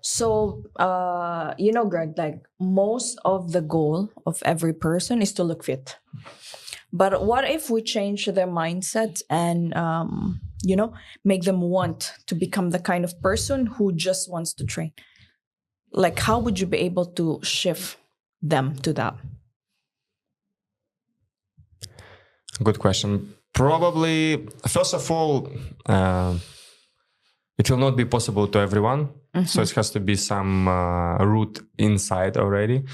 So, Greg, like most of the goal of every person is to look fit. But what if we change their mindset and, make them want to become the kind of person who just wants to train? Like, how would you be able to shift them to that? Good question. Probably, first of all, it will not be possible to everyone. Mm-hmm. So it has to be some root inside already.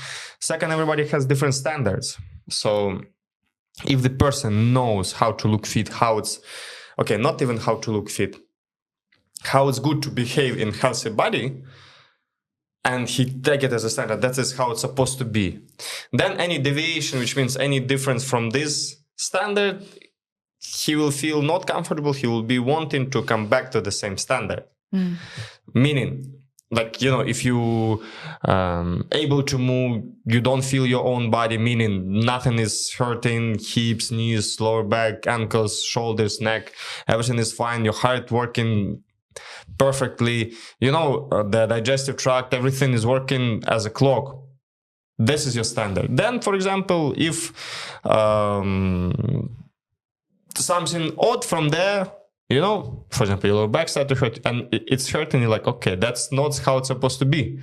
Second, everybody has different standards. So if the person knows how to look fit, not even how to look fit, how it's good to behave in healthy body, and he take it as a standard, that is how it's supposed to be. Then any deviation, which means any difference from this standard, he will feel not comfortable. He will be wanting to come back to the same standard. Meaning, like, if you able to move, you don't feel your own body, meaning nothing is hurting, hips, knees, lower back, ankles, shoulders, neck, everything is fine, your heart working perfectly, the digestive tract, everything is working as a clock. This is your standard. Then, for example, if something odd from there, for example, your lower back started to hurt and it's hurting, you're like, okay, that's not how it's supposed to be.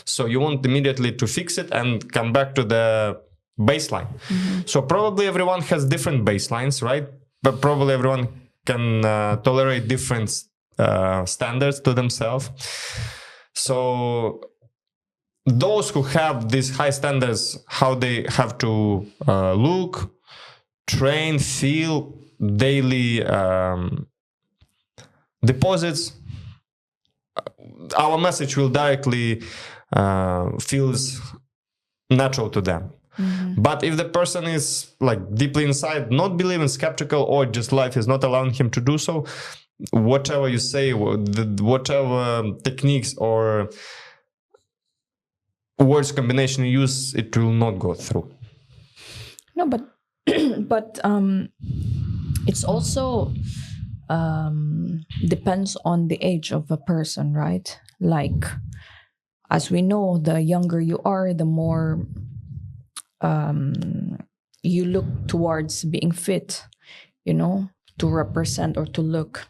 So you want immediately to fix it and come back to the baseline. So probably everyone has different baselines, right? But probably everyone can tolerate different standards to themselves. So those who have these high standards, how they have to look, train, feel, daily deposits, our message will directly feels natural to them. But if the person is like deeply inside, not believing, skeptical, or just life is not allowing him to do so, whatever you say, whatever techniques or words combination you use, it will not go through. No, but it's also depends on the age of a person, right? Like, as we know, the younger you are, the more you look towards being fit, to represent or to look.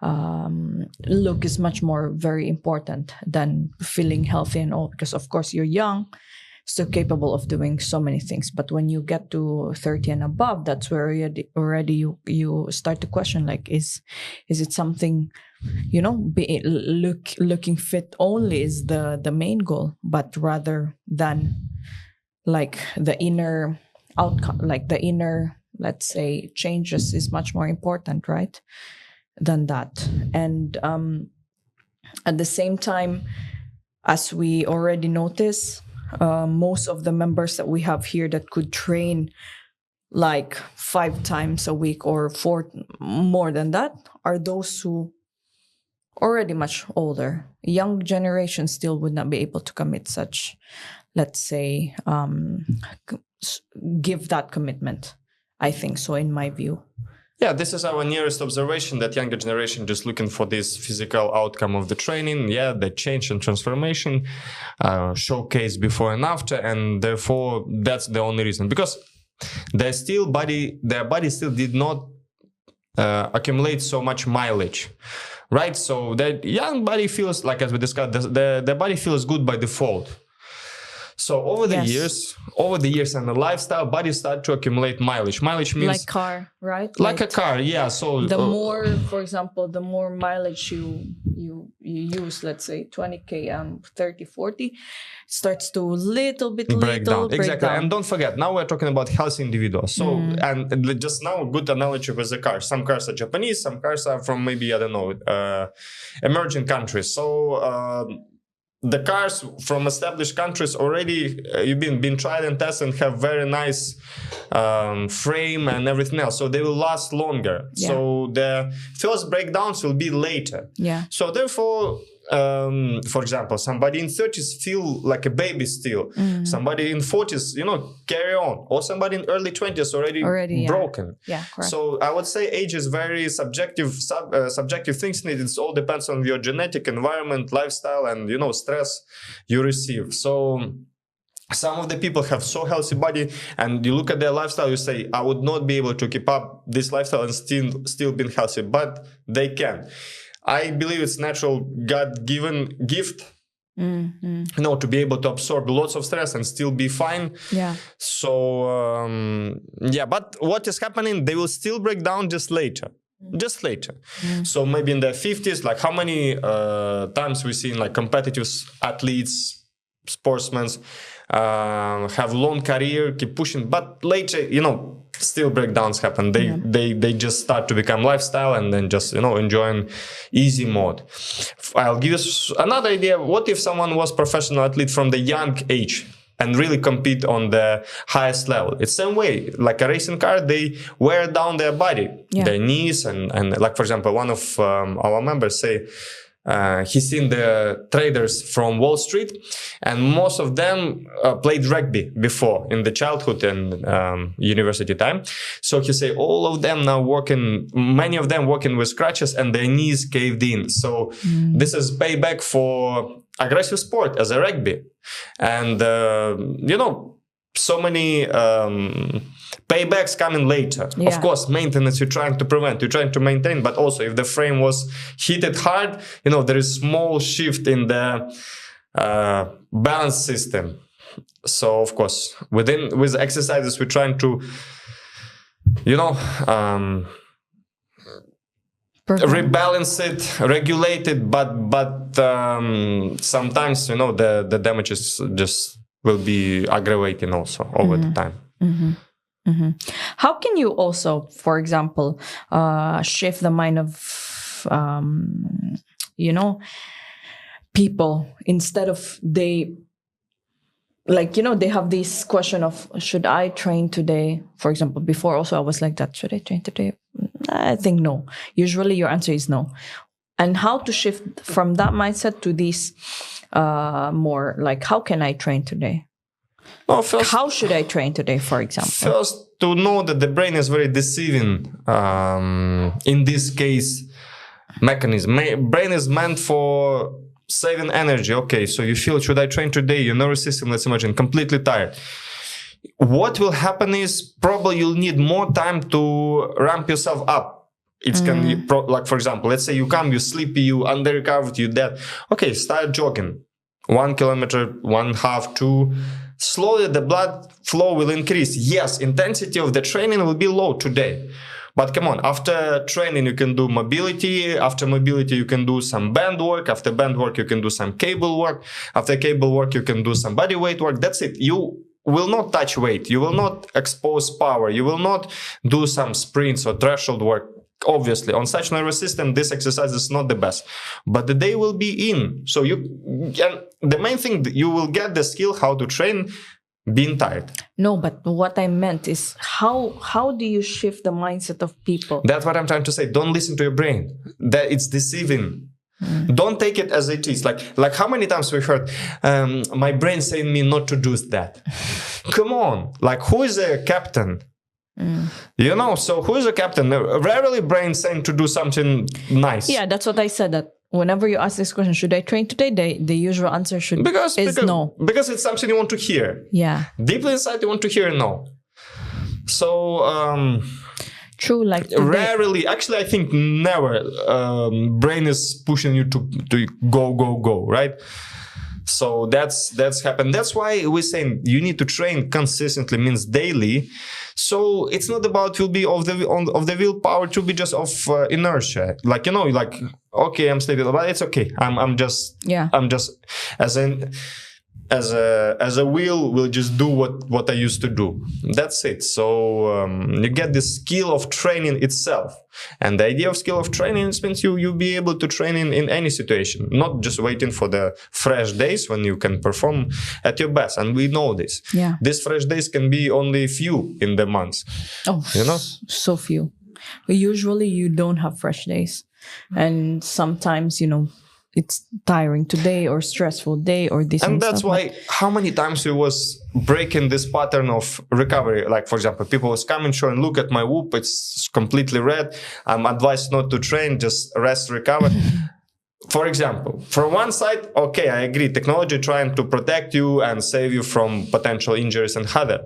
Look is much more very important than feeling healthy and all, because of course you're young, still capable of doing so many things. But when you get to 30 and above, that's where already you start to question, like, is it something, looking fit only is the main goal, but rather than like the inner outcome, like the inner, let's say, changes is much more important, right, than that. And at the same time, as we already notice, most of the members that we have here that could train like 5 times a week or 4 more than that are those who already much older. Young generation still would not be able to commit such, let's say, give that commitment, I think so, in my view. Yeah, this is our nearest observation, that younger generation just looking for this physical outcome of the training. Yeah, the change and transformation, showcase before and after, and therefore that's the only reason. Because their body still did not accumulate so much mileage, right? So the young body feels, like as we discussed, the body feels good by default. So over the years and the lifestyle, bodies start to accumulate mileage. Mileage means like car, right? Like a car, yeah. So the more, for example, the more mileage you use, let's say 20k 30, 40, starts to break down. Exactly. And don't forget, now we're talking about healthy individuals. So and just now a good analogy with the car. Some cars are Japanese, some cars are from maybe, I don't know, emerging countries. So the cars from established countries already you've been tried and tested and have very nice frame and everything else, so they will last longer. So the first breakdowns will be later. So therefore for example, somebody in 30s feel like a baby still. Somebody in 40s, carry on. Or somebody in early 20s already broken. Yeah, correct. So I would say age is very subjective things. It all depends on your genetic environment, lifestyle, and stress you receive. So some of the people have so healthy body, and you look at their lifestyle, you say, I would not be able to keep up this lifestyle and still being healthy, but they can. I believe it's natural God-given gift, to be able to absorb lots of stress and still be fine. Yeah. So, but what is happening, they will still break down just later. So maybe in their 50s, like how many times we see in like competitive athletes, sportsmen, have long career, keep pushing, but later, still breakdowns happen. They just start to become lifestyle and then just, enjoying easy mode. I'll give you another idea. What if someone was professional athlete from the young age and really compete on the highest level? It's the same way, like a racing car, they wear down their body, their knees, and like, for example, one of our members say, he's seen the traders from Wall Street, and most of them played rugby before in the childhood and university time. So he say all of them now many of them working with crutches, and their knees caved in. So this is payback for aggressive sport as a rugby. And, so many paybacks coming later. Yeah. Of course, maintenance you're trying to prevent, you're trying to maintain, but also if the frame was hit hard, there is small shift in the balance system. So of course, with exercises, we're trying to, rebalance it, regulate it, but sometimes, the damages just will be aggravating also over the time. How can you also, for example, shift the mind of, people instead of they have this question of, should I train today? For example, before also I was like that, should I train today? I think no. Usually your answer is no. And how to shift from that mindset to this more like, how can I train today? Well, first, how should I train today, for example? First, to know that the brain is very deceiving. In this case, mechanism. Brain is meant for saving energy. Okay, so you feel, should I train today? Your nervous system, let's imagine, completely tired. What will happen is probably you'll need more time to ramp yourself up. It can be like, for example, let's say you come, you sleepy, you under-recovered, you dead. Okay, start jogging. 1 kilometer, 1.5, 2. Slowly the blood flow will increase. Yes, intensity of the training will be low today. But come on, after training, you can do mobility. After mobility, you can do some band work. After band work, you can do some cable work. After cable work, you can do some body weight work. That's it. You will not touch weight. You will not expose power. You will not do some sprints or threshold work. Obviously, on such nervous system, this exercise is not the best, but the day will be in. So the main thing, you will get the skill how to train being tired. No, but what I meant is how do you shift the mindset of people? That's what I'm trying to say. Don't listen to your brain. That it's deceiving. Don't take it as it is. Like how many times we heard, my brain saying me not to do that. Come on, like who is a captain? So who is a captain? Rarely brain saying to do something nice. Yeah, that's what I said, that whenever you ask this question, should I train today? The usual answer is no. Because it's something you want to hear. Yeah. Deeply inside you want to hear no. So true, like today. Rarely, actually I think never brain is pushing you to go, right? So that's happened. That's why we're saying you need to train consistently, means daily. So it's not about will be of the willpower, to be just of inertia. Like okay, I'm sleeping, but it's okay. I'm just as a will just do what I used to do. That's it. So you get the skill of training itself. And the idea of skill of training means you'll be able to train in any situation, not just waiting for the fresh days when you can perform at your best. And we know this. Yeah. These fresh days can be only few in the months. Oh, so few. But usually you don't have fresh days. And sometimes, it's tiring today or stressful day or this and that's stuff. why how many times we was breaking this pattern of recovery. Like, for example, people was coming show and look at my whoop, it's completely red, I'm advised not to train, just rest, recover. For example, from one side, okay, I agree, technology trying to protect you and save you from potential injuries and hazard,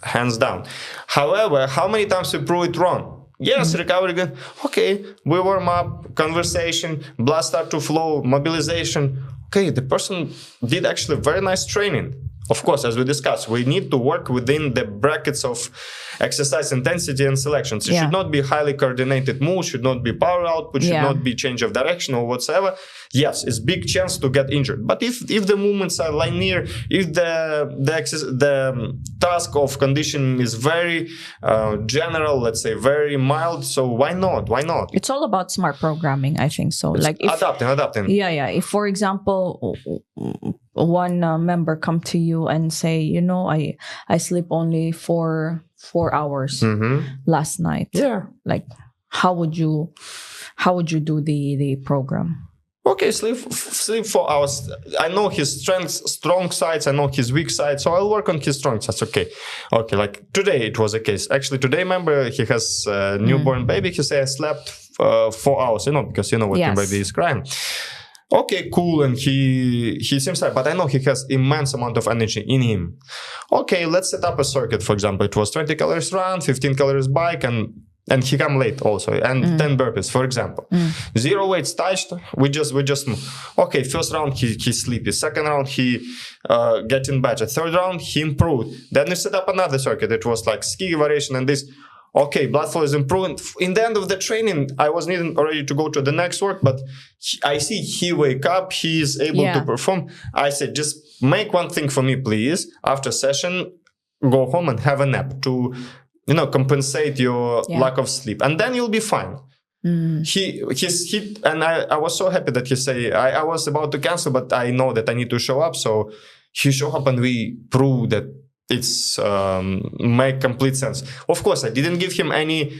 hands down. However, how many times we prove it wrong? Yes, recovery good. Okay, we warm up, conversation, blood start to flow, mobilization. Okay, the person did actually very nice training. Of course, as we discussed, we need to work within the brackets of exercise intensity and selections. It should not be highly coordinated moves, should not be power output, should not be change of direction or whatsoever. Yes, it's big chance to get injured. But if the movements are linear, if the task of conditioning is very general, let's say very mild, so why not? Why not? It's all about smart programming, I think so. It's like if, adapting. Yeah. If, for example, one member come to you and say, you know, I sleep only for 4 hours last night. Yeah. Like, how would you do the program? Okay, sleep 4 hours. I know his strong sides. I know his weak sides. So I'll work on his strong sides. Okay. Like today it was a case. Actually, today, remember, he has a newborn baby. He said I slept 4 hours, because what your baby is crying. Okay, cool, and he seems like, but I know he has immense amount of energy in him. Okay, let's set up a circuit, for example. It was 20 calories run, 15 calories bike, and he come late also, and 10 burpees, for example. 0 weights touched, we just okay, first round he's sleepy, second round he getting better, third round he improved. Then we set up another circuit, it was like ski variation and this. Okay, blood flow is improving. In the end of the training, I was needing already to go to the next work, but I see he wake up, he is able to perform. I said, just make one thing for me, please. After session, go home and have a nap to, compensate your lack of sleep, and then you'll be fine. He and I was so happy that he say I was about to cancel, but I know that I need to show up. So he showed up, and we proved that it's make complete sense. Of course, I didn't give him any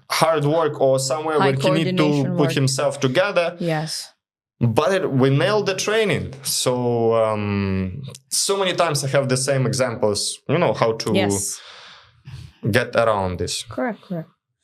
hard work or somewhere where he need to put himself together. Yes. But we nailed the training. So so many times I have the same examples, how to get around this. Correct.